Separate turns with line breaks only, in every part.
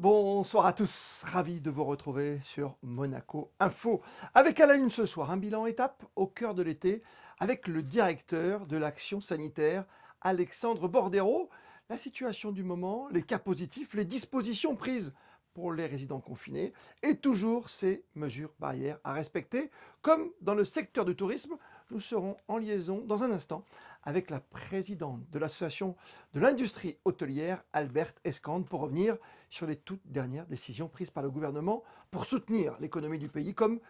Bonsoir à tous, ravi de vous retrouver sur Monaco Info. Avec à la une ce soir un bilan étape au cœur de l'été avec le directeur de l'action sanitaire Alexandre Bordero. La situation du moment, les cas positifs, les dispositions prises pour les résidents confinés et toujours ces mesures barrières à respecter. Comme dans le secteur du tourisme, nous serons en liaison dans un instant avec la présidente de l'association de l'industrie hôtelière, Alberte Escande, pour revenir sur les toutes dernières décisions prises par le gouvernement pour soutenir l'économie du pays, comme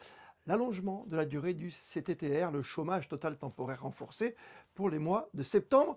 l'allongement de la durée du CTTR, le chômage total temporaire renforcé, pour les mois de septembre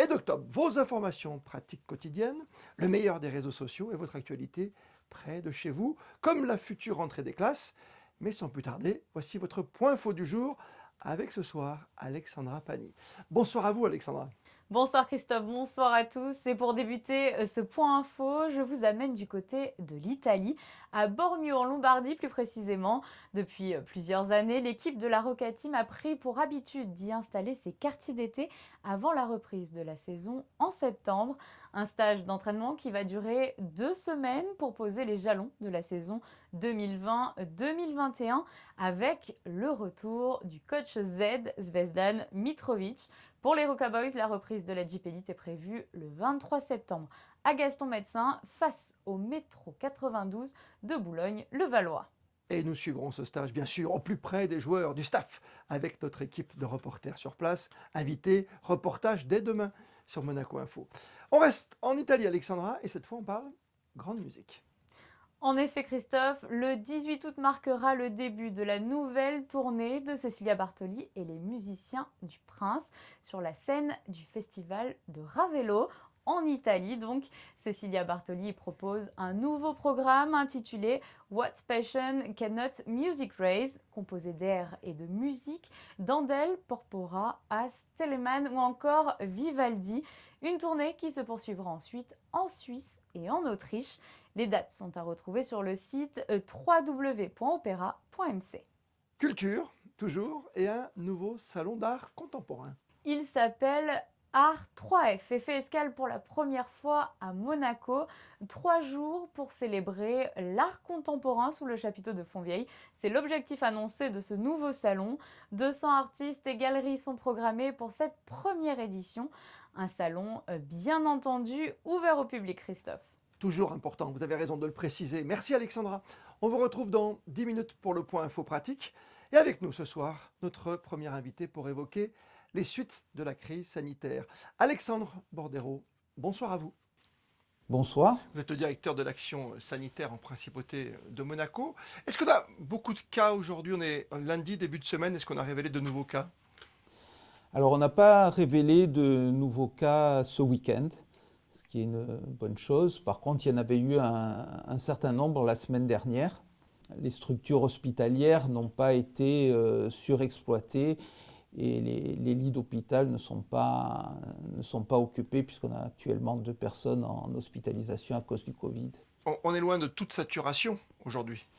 et d'octobre. Vos informations pratiques quotidiennes, le meilleur des réseaux sociaux et votre actualité près de chez vous, comme la future rentrée des classes. Mais sans plus tarder, voici votre point info du jour avec ce soir Alexandra Pani. Bonsoir à vous Alexandra.
Bonsoir Christophe, bonsoir à tous. Et pour débuter ce point info, je vous amène du côté de l'Italie, à Bormio en Lombardie plus précisément. Depuis plusieurs années, l'équipe de la Roca Team a pris pour habitude d'y installer ses quartiers d'été avant la reprise de la saison en septembre. Un stage d'entraînement qui va durer 2 semaines pour poser les jalons de la saison 2020-2021 avec le retour du coach Z, Zvezdan Mitrovic. Pour les Roca Boys, la reprise de la Jeep Elite est prévue le 23 septembre à Gaston-Médecin face au métro 92 de Boulogne-le-Valois.
Et nous suivrons ce stage, bien sûr, au plus près des joueurs, du staff, avec notre équipe de reporters sur place. Invités, reportage dès demain sur Monaco Info. On reste en Italie, Alexandra, et cette fois on parle grande musique.
En effet, Christophe, le 18 août marquera le début de la nouvelle tournée de Cecilia Bartoli et les musiciens du Prince sur la scène du festival de Ravello. En Italie, donc, Cecilia Bartoli propose un nouveau programme intitulé What Passion Cannot Music Raise, composé d'air et de musique, d'Andel, Porpora, As, Telemann ou encore Vivaldi. Une tournée qui se poursuivra ensuite en Suisse et en Autriche. Les dates sont à retrouver sur le site www.opera.mc.
Culture, toujours, et un nouveau salon d'art contemporain.
Il s'appelle Art 3F et fait escale pour la première fois à Monaco. 3 jours pour célébrer l'art contemporain sous le chapiteau de Fontvieille. C'est l'objectif annoncé de ce nouveau salon. 200 artistes et galeries sont programmés pour cette première édition. Un salon, bien entendu, ouvert au public, Christophe.
Toujours important, vous avez raison de le préciser. Merci Alexandra. On vous retrouve dans 10 minutes pour le point info pratique. Et avec nous ce soir, notre premier invité pour évoquer les suites de la crise sanitaire. Alexandre Bordero, bonsoir à vous.
Bonsoir.
Vous êtes le directeur de l'action sanitaire en principauté de Monaco. Est-ce qu'on a beaucoup de cas aujourd'hui? On est lundi, début de semaine. Est-ce qu'on a révélé de nouveaux cas?
Alors, on n'a pas révélé de nouveaux cas ce week-end, ce qui est une bonne chose. Par contre, il y en avait eu un certain nombre la semaine dernière. Les structures hospitalières n'ont pas été surexploitées et les lits d'hôpital ne sont pas occupés puisqu'on a actuellement 2 personnes en hospitalisation à cause du Covid.
On est loin de toute saturation aujourd'hui.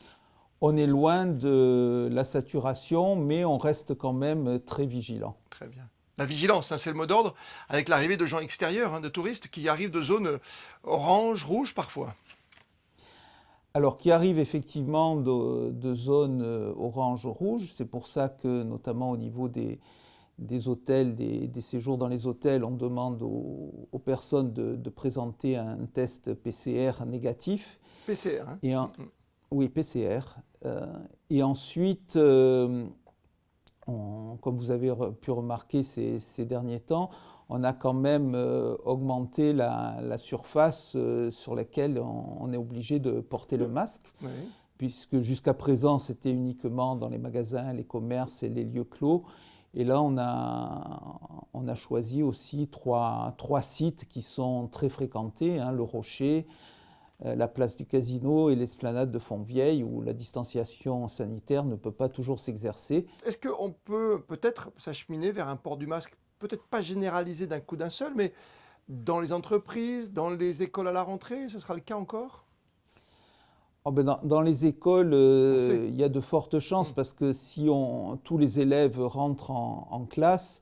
On est loin de la saturation, mais on reste quand même très vigilant.
Très bien. La vigilance, hein, c'est le mot d'ordre, avec l'arrivée de gens extérieurs, hein, de touristes qui arrivent de zones orange, rouge parfois.
Alors, qui arrivent effectivement de zones orange ou rouge. C'est pour ça que, notamment au niveau des hôtels, des séjours dans les hôtels, on demande aux personnes de présenter un test PCR négatif.
PCR, hein.
Oui, PCR. Et ensuite, comme vous avez pu remarquer ces derniers temps, on a quand même augmenté la surface sur laquelle on est obligé de porter le masque,
Oui.
puisque jusqu'à présent, c'était uniquement dans les magasins, les commerces et les lieux clos. Et là, on a choisi aussi trois sites qui sont très fréquentés, hein, le Rocher, la place du Casino et l'esplanade de Fontvieille, où la distanciation sanitaire ne peut pas toujours s'exercer.
Est-ce qu'on peut peut-être s'acheminer vers un port du masque, peut-être pas généralisé d'un coup d'un seul, mais dans les entreprises, dans les écoles à la rentrée, ce sera le cas encore?
Dans les écoles, il y a de fortes chances parce que si tous les élèves rentrent en classe,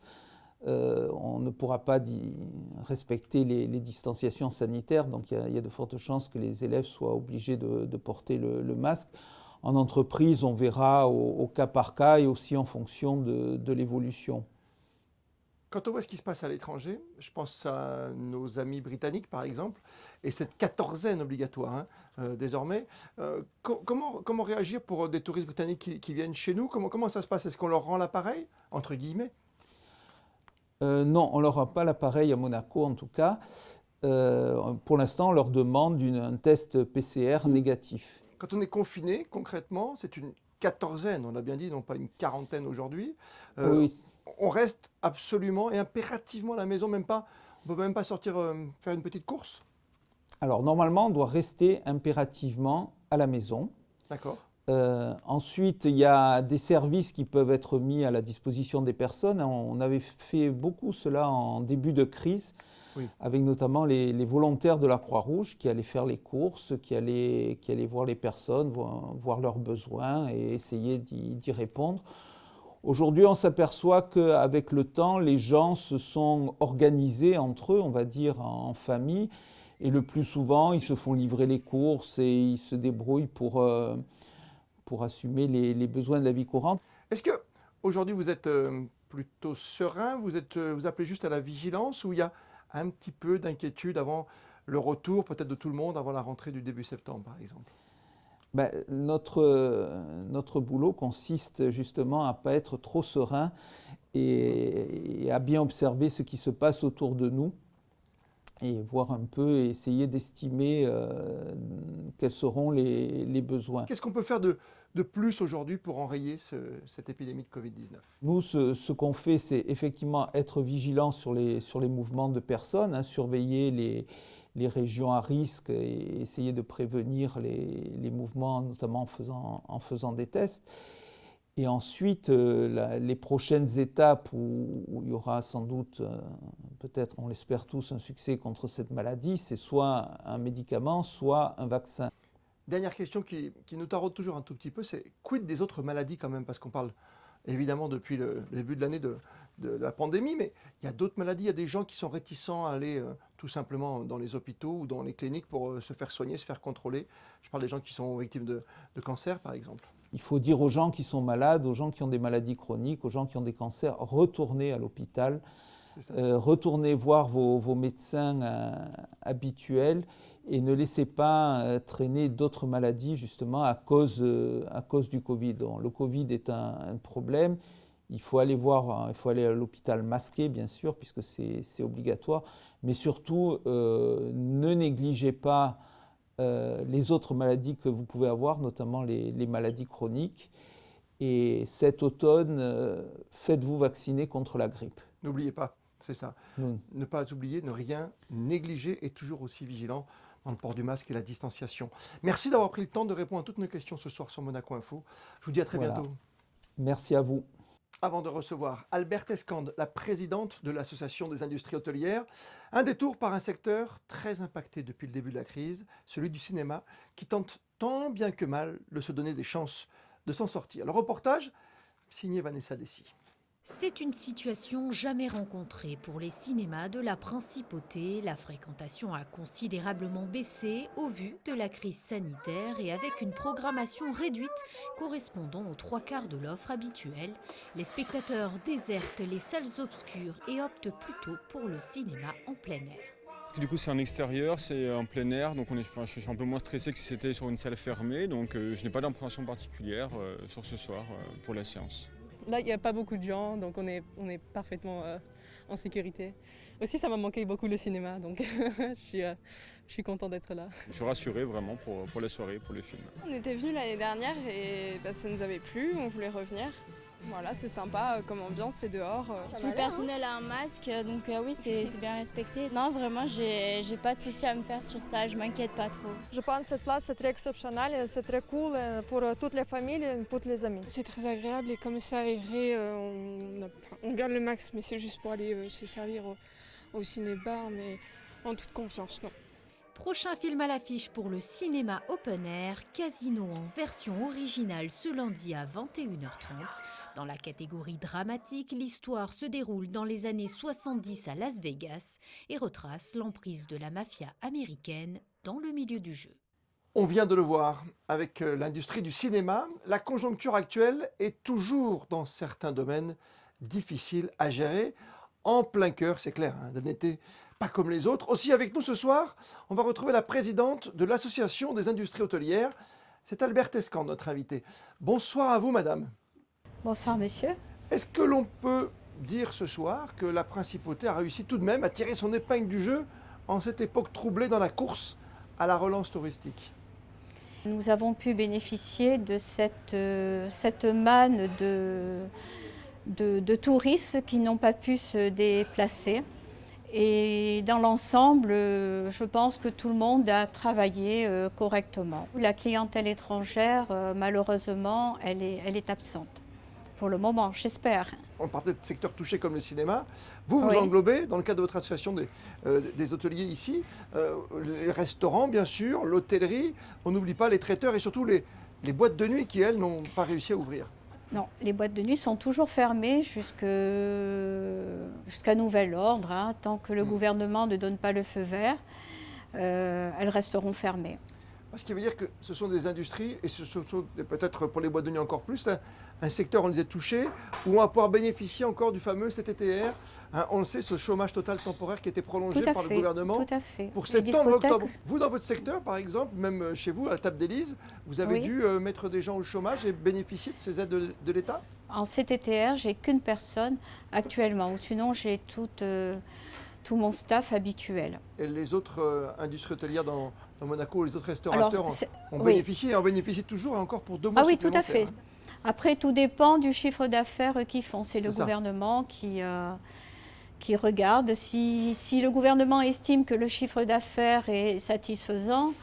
on ne pourra pas respecter les distanciations sanitaires, donc il y a de fortes chances que les élèves soient obligés de porter le masque. En entreprise, on verra au cas par cas et aussi en fonction de l'évolution.
Quand on voit ce qui se passe à l'étranger, je pense à nos amis britanniques par exemple, et cette quatorzaine obligatoire désormais. Comment réagir pour des touristes britanniques qui viennent chez nous? Comment ça se passe? Est-ce qu'on leur rend l'appareil, entre guillemets?
Non, on ne leur rend pas l'appareil à Monaco en tout cas. Pour l'instant, on leur demande un test PCR négatif.
Quand on est confiné, concrètement, c'est une quatorzaine, on l'a bien dit, non pas une quarantaine aujourd'hui.
Oui.
On reste absolument et impérativement à la maison, on ne peut même pas sortir faire une petite course?
Alors normalement, on doit rester impérativement à la maison.
D'accord.
Ensuite, il y a des services qui peuvent être mis à la disposition des personnes. On avait fait beaucoup cela en début de crise,
oui,
avec notamment les volontaires de la Croix-Rouge qui allaient faire les courses, qui allaient voir les personnes, voir leurs besoins et essayer d'y répondre. Aujourd'hui, on s'aperçoit qu'avec le temps, les gens se sont organisés entre eux, on va dire en famille, et le plus souvent, ils se font livrer les courses et ils se débrouillent pour assumer les besoins de la vie courante.
Est-ce qu'aujourd'hui vous êtes plutôt serein, vous appelez juste à la vigilance, ou il y a un petit peu d'inquiétude avant le retour peut-être de tout le monde, avant la rentrée du début septembre par exemple?
Notre boulot consiste justement à ne pas être trop serein et à bien observer ce qui se passe autour de nous et voir un peu, essayer d'estimer quels seront les besoins.
Qu'est-ce qu'on peut faire de plus aujourd'hui pour enrayer cette épidémie de Covid-19?
Nous, ce qu'on fait, c'est effectivement être vigilant sur les mouvements de personnes, surveiller les régions à risque et essayer de prévenir les mouvements, notamment en faisant des tests. Et ensuite, les prochaines étapes où il y aura sans doute, peut-être, on l'espère tous, un succès contre cette maladie, c'est soit un médicament, soit un vaccin.
Dernière question qui nous taraude toujours un tout petit peu, c'est quid des autres maladies quand même? Parce qu'on parle évidemment depuis le début de l'année de la pandémie, mais il y a d'autres maladies, il y a des gens qui sont réticents à aller tout simplement dans les hôpitaux ou dans les cliniques pour se faire soigner, se faire contrôler. Je parle des gens qui sont victimes de cancer par exemple.
Il faut dire aux gens qui sont malades, aux gens qui ont des maladies chroniques, aux gens qui ont des cancers, retournez à l'hôpital, retournez voir vos médecins habituels et ne laissez pas traîner d'autres maladies justement à cause du Covid. Donc, le Covid est un problème. Il faut aller à l'hôpital masqué, bien sûr, puisque c'est obligatoire. Mais surtout, ne négligez pas les autres maladies que vous pouvez avoir, notamment les maladies chroniques. Et cet automne, faites-vous vacciner contre la grippe.
N'oubliez pas, c'est ça. Ne pas oublier, ne rien négliger et toujours aussi vigilant dans le port du masque et la distanciation. Merci d'avoir pris le temps de répondre à toutes nos questions ce soir sur Monaco Info. Je vous dis à très bientôt.
Merci à vous.
Avant de recevoir Alberte Escande, la présidente de l'Association des industries hôtelières, un détour par un secteur très impacté depuis le début de la crise, celui du cinéma, qui tente tant bien que mal de se donner des chances de s'en sortir. Le reportage, signé Vanessa Dessy.
C'est une situation jamais rencontrée pour les cinémas de la Principauté. La fréquentation a considérablement baissé au vu de la crise sanitaire et avec une programmation réduite correspondant aux 3/4 de l'offre habituelle. Les spectateurs désertent les salles obscures et optent plutôt pour le cinéma en plein air.
Du coup, c'est en extérieur, c'est en plein air, donc je suis un peu moins stressé que si c'était sur une salle fermée, donc je n'ai pas d'appréhension particulière sur ce soir pour la séance.
Là, il n'y a pas beaucoup de gens, donc on est parfaitement en sécurité. Aussi, ça m'a manqué beaucoup le cinéma, donc je suis content d'être là.
Je suis rassuré vraiment pour la soirée, pour le film.
On était venus l'année dernière et ça nous avait plu, on voulait revenir. Voilà, c'est sympa comme ambiance, c'est dehors.
Tout le personnel a un masque, donc oui, c'est bien respecté. Non, vraiment, j'ai pas de soucis à me faire sur ça, je m'inquiète pas trop.
Je pense que cette place c'est très exceptionnel, c'est très cool pour toutes les familles et pour les amis.
C'est très agréable et comme c'est aéré, on garde le max, mais c'est juste pour aller se servir au ciné-bar, mais en toute confiance, non.
Prochain film à l'affiche pour le cinéma open air, Casino en version originale ce lundi à 21h30. Dans la catégorie dramatique, l'histoire se déroule dans les années 70 à Las Vegas et retrace l'emprise de la mafia américaine dans le milieu du jeu.
On vient de le voir avec l'industrie du cinéma, la conjoncture actuelle est toujours dans certains domaines difficile à gérer, en plein cœur, c'est clair, d'un été pas comme les autres. Aussi avec nous ce soir, on va retrouver la présidente de l'Association des industries hôtelières. C'est Alberte Escan, notre invitée. Bonsoir à vous, madame.
Bonsoir, monsieur.
Est-ce que l'on peut dire ce soir que la principauté a réussi tout de même à tirer son épingle du jeu en cette époque troublée dans la course à la relance touristique?
Nous avons pu bénéficier de cette manne de touristes qui n'ont pas pu se déplacer. Et dans l'ensemble, je pense que tout le monde a travaillé correctement. La clientèle étrangère, malheureusement, elle est absente. Pour le moment, j'espère.
On parlait de secteurs touchés comme le cinéma. Vous
Oui.
englobez, dans le cadre de votre association des hôteliers ici, les restaurants, bien sûr, l'hôtellerie. On n'oublie pas les traiteurs et surtout les boîtes de nuit qui, elles, n'ont pas réussi à ouvrir.
Non, les boîtes de nuit sont toujours fermées jusqu'à nouvel ordre. Tant que le gouvernement ne donne pas le feu vert, elles resteront fermées.
Ce qui veut dire que ce sont des industries, et ce sont peut-être pour les boîtes de nuit encore plus, un secteur, on les a touchés, où on va pouvoir bénéficier encore du fameux CTTR. On le sait, ce chômage total temporaire qui a été prolongé par le gouvernement
tout à fait.
pour
Les
septembre,
discothèques-
octobre. Vous, dans votre secteur, par exemple, même chez vous, à la table d'Élise, vous avez
Oui.
dû mettre des gens au chômage et bénéficier de ces aides de l'État?
En CTTR, j'ai qu'une personne actuellement, ou sinon j'ai tout mon staff habituel.
Et les autres industries hôtelières dans Monaco, les autres restaurateurs ont
oui.
bénéficié et en bénéficient toujours et encore pour 2 mois
Ah oui, tout à
supplémentaires.
fait. Après, tout dépend du chiffre d'affaires qu'ils font. C'est le
C'est ça.
gouvernement qui regarde. Si le gouvernement estime que le chiffre d'affaires est satisfaisant,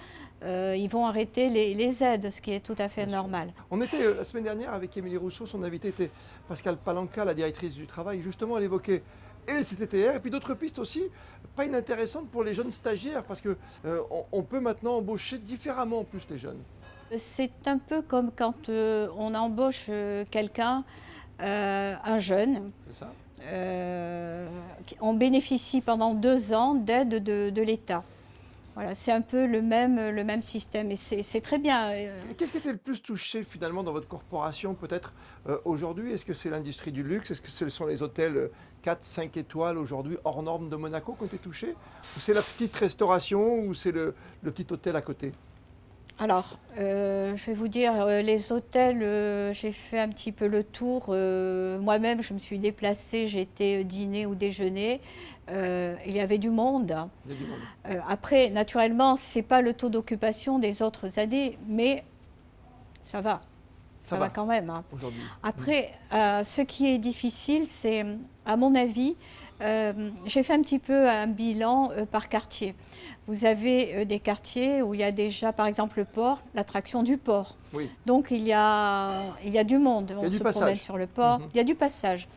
ils vont arrêter les aides, ce qui est tout à fait
Bien sûr.
normal.
On était la semaine dernière avec Émilie Rousseau, son invité était Pascal Palanca, la directrice du travail. Justement, elle évoquait et le CTTR et puis d'autres pistes aussi, pas inintéressantes pour les jeunes stagiaires parce qu'on peut maintenant embaucher différemment en plus les jeunes.
C'est un peu comme quand on embauche quelqu'un, un jeune.
C'est ça?
On bénéficie pendant 2 ans d'aide de l'État. Voilà, c'est un peu le même système et c'est très bien.
Qu'est-ce qui était le plus touché finalement dans votre corporation peut-être aujourd'hui? Est-ce que c'est l'industrie du luxe? Est-ce que ce sont les hôtels 4-5 étoiles aujourd'hui hors normes de Monaco qui ont été touchés? Ou c'est la petite restauration ou c'est le petit hôtel à côté?
Alors, je vais vous dire, les hôtels, j'ai fait un petit peu le tour. Moi-même, je me suis déplacée, j'ai été dîner ou déjeuner. Il y avait du monde.
Il y a du monde.
Après, naturellement, ce n'est pas le taux d'occupation des autres années, mais ça va. Ça va quand même.
Aujourd'hui.
Après, ce qui est difficile, c'est, à mon avis, j'ai fait un petit peu un bilan par quartier. Vous avez des quartiers où il y a déjà, par exemple, le port, l'attraction du port.
Oui.
Donc, il y a du monde.
Il y a du
se promène
passage.
sur le port. Il y a du passage.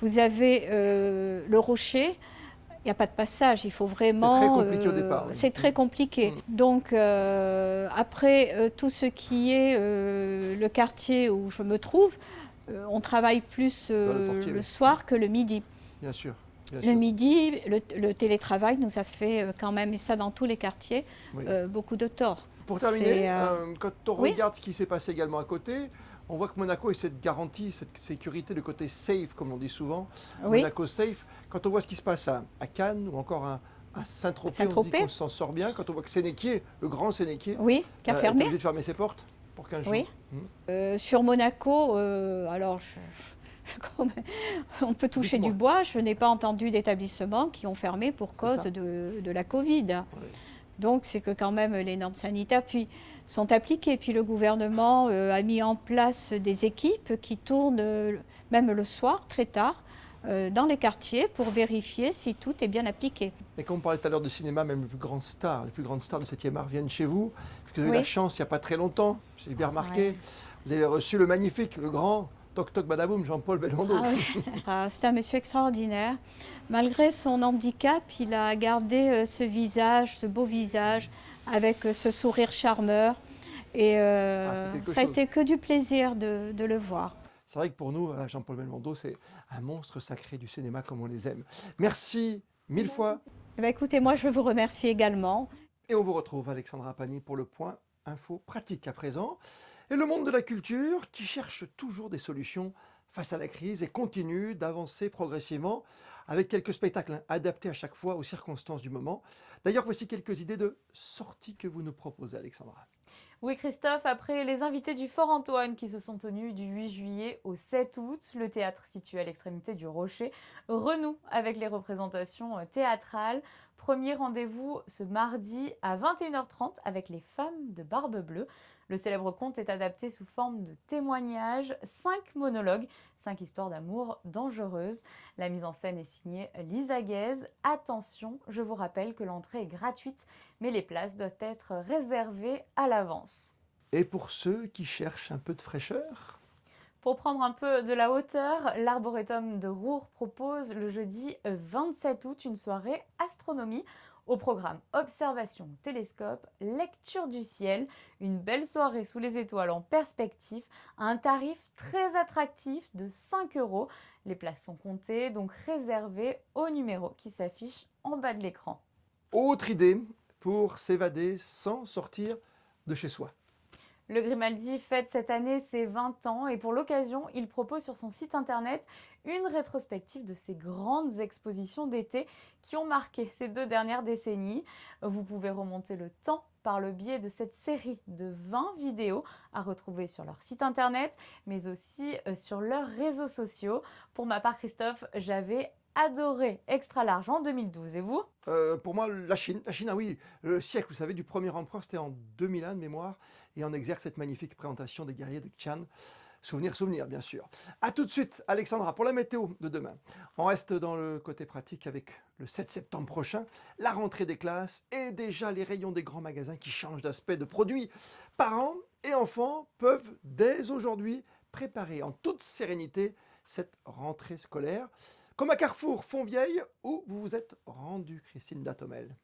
Vous avez le rocher. Il n'y a pas de passage, il faut vraiment...
C'est très compliqué au départ. Oui.
C'est très compliqué. Donc, après, tout ce qui est le quartier où je me trouve, on travaille plus le soir que le midi.
Bien sûr.
Le midi, le télétravail nous a fait quand même, et ça dans tous les quartiers,
Oui.
beaucoup de tort.
Pour terminer,
C'est,
quand on
oui.
regarde ce qui s'est passé également à côté, on voit que Monaco a cette garantie, cette sécurité, le côté safe, comme on dit souvent.
Oui.
Monaco safe. Quand on voit ce qui se passe à Cannes ou encore à Saint-Tropez, on dit qu'on s'en sort bien. Quand on voit que Sénéquier, le grand Sénéquier,
oui, qui a
est
fermé.
obligé de fermer ses portes pour 15 jours.
Oui. Sur Monaco, alors on peut toucher du bois. Je n'ai pas entendu d'établissements qui ont fermé pour cause de la Covid.
Oui.
Donc c'est que quand même les normes sanitaires sont appliquées. Puis le gouvernement a mis en place des équipes qui tournent même le soir, très tard, dans les quartiers pour vérifier si tout est bien appliqué.
Et comme on parlait tout à l'heure de cinéma, même les plus grandes stars du 7e art viennent chez vous. Parce que vous avez eu
Oui.
la chance, il n'y a pas très longtemps, j'ai bien remarqué, vous avez reçu le magnifique, le grand Toc toc badaboum, Jean-Paul Belmondo.
Ah oui. C'est un monsieur extraordinaire. Malgré son handicap, il a gardé ce visage, ce beau visage, avec ce sourire charmeur. Et ça a été que du plaisir de le voir.
C'est vrai que pour nous, Jean-Paul Belmondo, c'est un monstre sacré du cinéma comme on les aime. Merci mille fois.
Eh bien, écoutez, moi je vous remercie également.
Et on vous retrouve, Alexandra Pagny, pour le point info pratique à présent. Et le monde de la culture qui cherche toujours des solutions face à la crise et continue d'avancer progressivement avec quelques spectacles adaptés à chaque fois aux circonstances du moment. D'ailleurs, voici quelques idées de sorties que vous nous proposez, Alexandra.
Oui, Christophe, après les invités du Fort Antoine qui se sont tenus du 8 juillet au 7 août, le théâtre situé à l'extrémité du Rocher renoue avec les représentations théâtrales. Premier rendez-vous ce mardi à 21h30 avec les femmes de Barbe Bleue. Le célèbre conte est adapté sous forme de témoignages, 5 monologues, 5 histoires d'amour dangereuses. La mise en scène est signée Lisa Guèze. Attention, je vous rappelle que l'entrée est gratuite, mais les places doivent être réservées à l'avance.
Et pour ceux qui cherchent un peu de fraîcheur ?
Pour prendre un peu de la hauteur, l'Arboretum de Roure propose le jeudi 27 août une soirée astronomie. Au programme observation au télescope, lecture du ciel, une belle soirée sous les étoiles en perspective, à un tarif très attractif de 5 €. Les places sont comptées, donc réservées au numéro qui s'affiche en bas de l'écran.
Autre idée pour s'évader sans sortir de chez soi.
Le Grimaldi fête cette année ses 20 ans et pour l'occasion, il propose sur son site internet une rétrospective de ses grandes expositions d'été qui ont marqué ces 2 dernières décennies. Vous pouvez remonter le temps par le biais de cette série de 20 vidéos à retrouver sur leur site internet, mais aussi sur leurs réseaux sociaux. Pour ma part, Christophe, j'avais adoré Extra Large en 2012. Et vous ?
Pour moi, la Chine, ah oui, le siècle, vous savez, du premier empereur, c'était en 2001 de mémoire, et on exerce cette magnifique présentation des guerriers de Qian. Souvenir, bien sûr. A tout de suite, Alexandra, pour la météo de demain. On reste dans le côté pratique avec le 7 septembre prochain, la rentrée des classes et déjà les rayons des grands magasins qui changent d'aspect de produits. Parents et enfants peuvent dès aujourd'hui préparer en toute sérénité cette rentrée scolaire. Comme à Carrefour Fontvieille, où vous vous êtes rendu, Christine Datomel.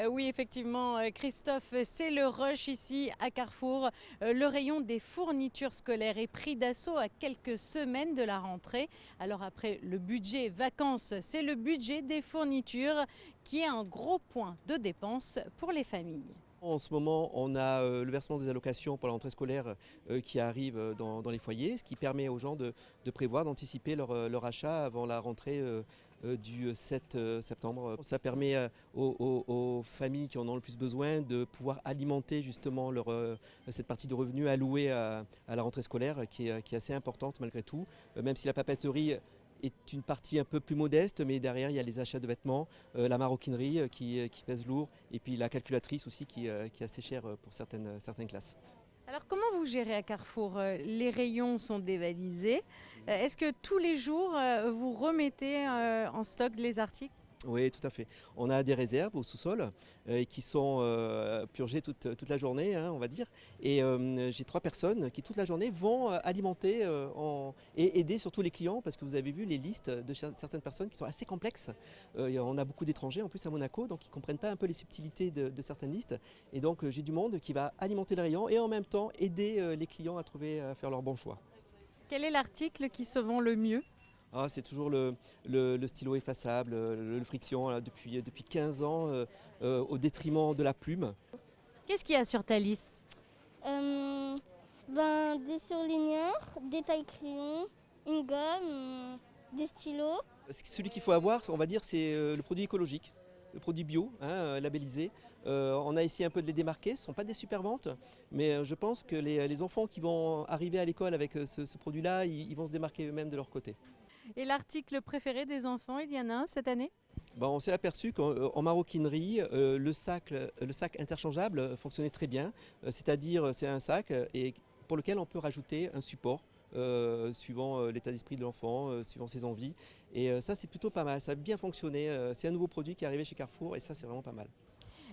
Oui, effectivement, Christophe, c'est le rush ici à Carrefour. Le rayon des fournitures scolaires est pris d'assaut à quelques semaines de la rentrée. Alors après le budget vacances, c'est le budget des fournitures qui est un gros point de dépense pour les familles.
En ce moment, on a le versement des allocations pour la rentrée scolaire qui arrive dans les foyers, ce qui permet aux gens de prévoir, d'anticiper leur achat avant la rentrée du 7 septembre. Ça permet aux familles qui en ont le plus besoin de pouvoir alimenter justement cette partie de revenus allouée à la rentrée scolaire qui est assez importante malgré tout, même si la papeterie est une partie un peu plus modeste, mais derrière il y a les achats de vêtements, la maroquinerie qui pèse lourd, et puis la calculatrice aussi qui est assez chère pour certaines classes.
Alors comment vous gérez à Carrefour ? Les rayons sont dévalisés. Est-ce que tous les jours vous remettez en stock les articles ?
Oui, tout à fait. On a des réserves au sous-sol qui sont purgées toute la journée, on va dire. Et j'ai 3 personnes qui toute la journée vont alimenter et aider surtout les clients, parce que vous avez vu les listes de certaines personnes qui sont assez complexes. On a beaucoup d'étrangers en plus à Monaco, donc ils ne comprennent pas un peu les subtilités de certaines listes. Et donc j'ai du monde qui va alimenter les rayons et en même temps aider les clients à faire leur bon choix.
Quel est l'article qui se vend le mieux ?
C'est toujours le stylo effaçable, le friction, là, depuis 15 ans, au détriment de la plume.
Qu'est-ce qu'il y a sur ta liste ?
Des surligneurs, des tailles-crayons, une gomme, des stylos.
Celui qu'il faut avoir, on va dire, c'est le produit écologique, le produit bio, labellisé. On a essayé un peu de les démarquer, ce ne sont pas des super ventes, mais je pense que les enfants qui vont arriver à l'école avec ce produit-là, ils vont se démarquer eux-mêmes de leur côté.
Et l'article préféré des enfants, il y en a un cette année ?
On s'est aperçu qu'en maroquinerie, le sac interchangeable fonctionnait très bien. C'est-à-dire, c'est un sac pour lequel on peut rajouter un support suivant l'état d'esprit de l'enfant, suivant ses envies. Et ça, c'est plutôt pas mal. Ça a bien fonctionné. C'est un nouveau produit qui est arrivé chez Carrefour et ça, c'est vraiment pas mal.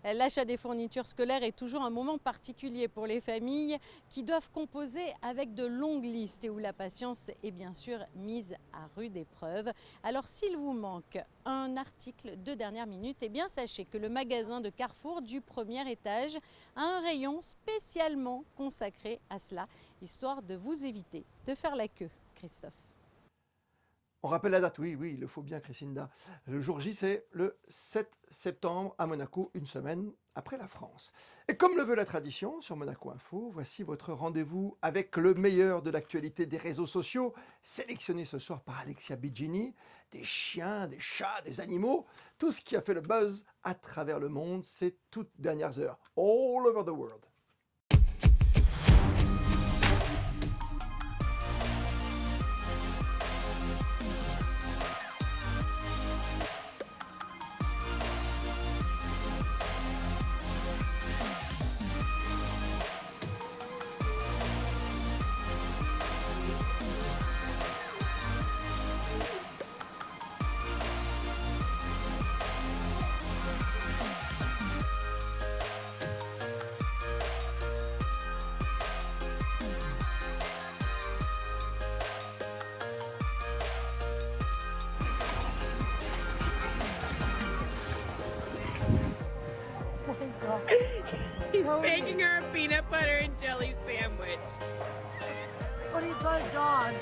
L'achat des fournitures scolaires est toujours un moment particulier pour les familles qui doivent composer avec de longues listes et où la patience est bien sûr mise à rude épreuve. Alors s'il vous manque un article de dernière minute, eh bien sachez que le magasin de Carrefour du premier étage a un rayon spécialement consacré à cela, histoire de vous éviter de faire la queue. Christophe.
On rappelle la date, oui, il le faut bien, Christinda. Le jour J, c'est le 7 septembre à Monaco, une semaine après la France. Et comme le veut la tradition, sur Monaco Info, voici votre rendez-vous avec le meilleur de l'actualité des réseaux sociaux, sélectionné ce soir par Alexia Bigini. Des chiens, des chats, des animaux, tout ce qui a fait le buzz à travers le monde ces toutes dernières heures. All over the world.
He's making her a peanut butter and jelly sandwich. But he's got a dog.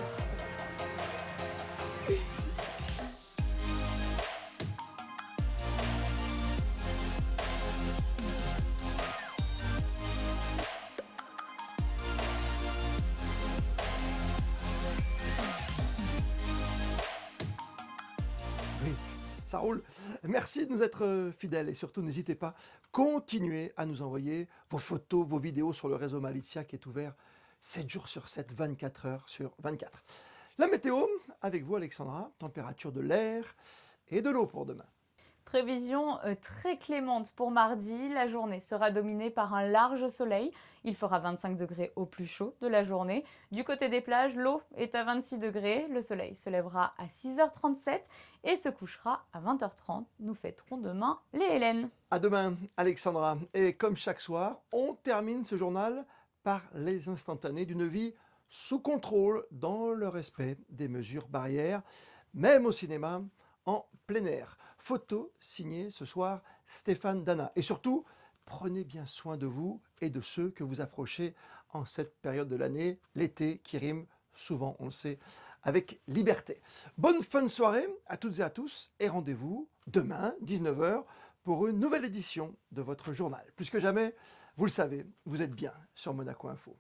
Oui, ça roule. Merci de nous être fidèles et surtout n'hésitez pas, continuez à nous envoyer vos photos, vos vidéos sur le réseau Malizia qui est ouvert 7 jours sur 7, 24 heures sur 24. La météo, avec vous Alexandra, température de l'air et de l'eau pour demain.
Prévision très clémente pour mardi. La journée sera dominée par un large soleil. Il fera 25 degrés au plus chaud de la journée. Du côté des plages, l'eau est à 26 degrés. Le soleil se lèvera à 6h37 et se couchera à 20h30. Nous fêterons demain les Hélènes.
À demain, Alexandra. Et comme chaque soir, on termine ce journal par les instantanés d'une vie sous contrôle dans le respect des mesures barrières, même au cinéma, en plein air. Photo signée ce soir Stéphane Dana. Et surtout, prenez bien soin de vous et de ceux que vous approchez en cette période de l'année, l'été qui rime souvent, on le sait, avec liberté. Bonne fin de soirée à toutes et à tous et rendez-vous demain, 19h, pour une nouvelle édition de votre journal. Plus que jamais, vous le savez, vous êtes bien sur Monaco Info.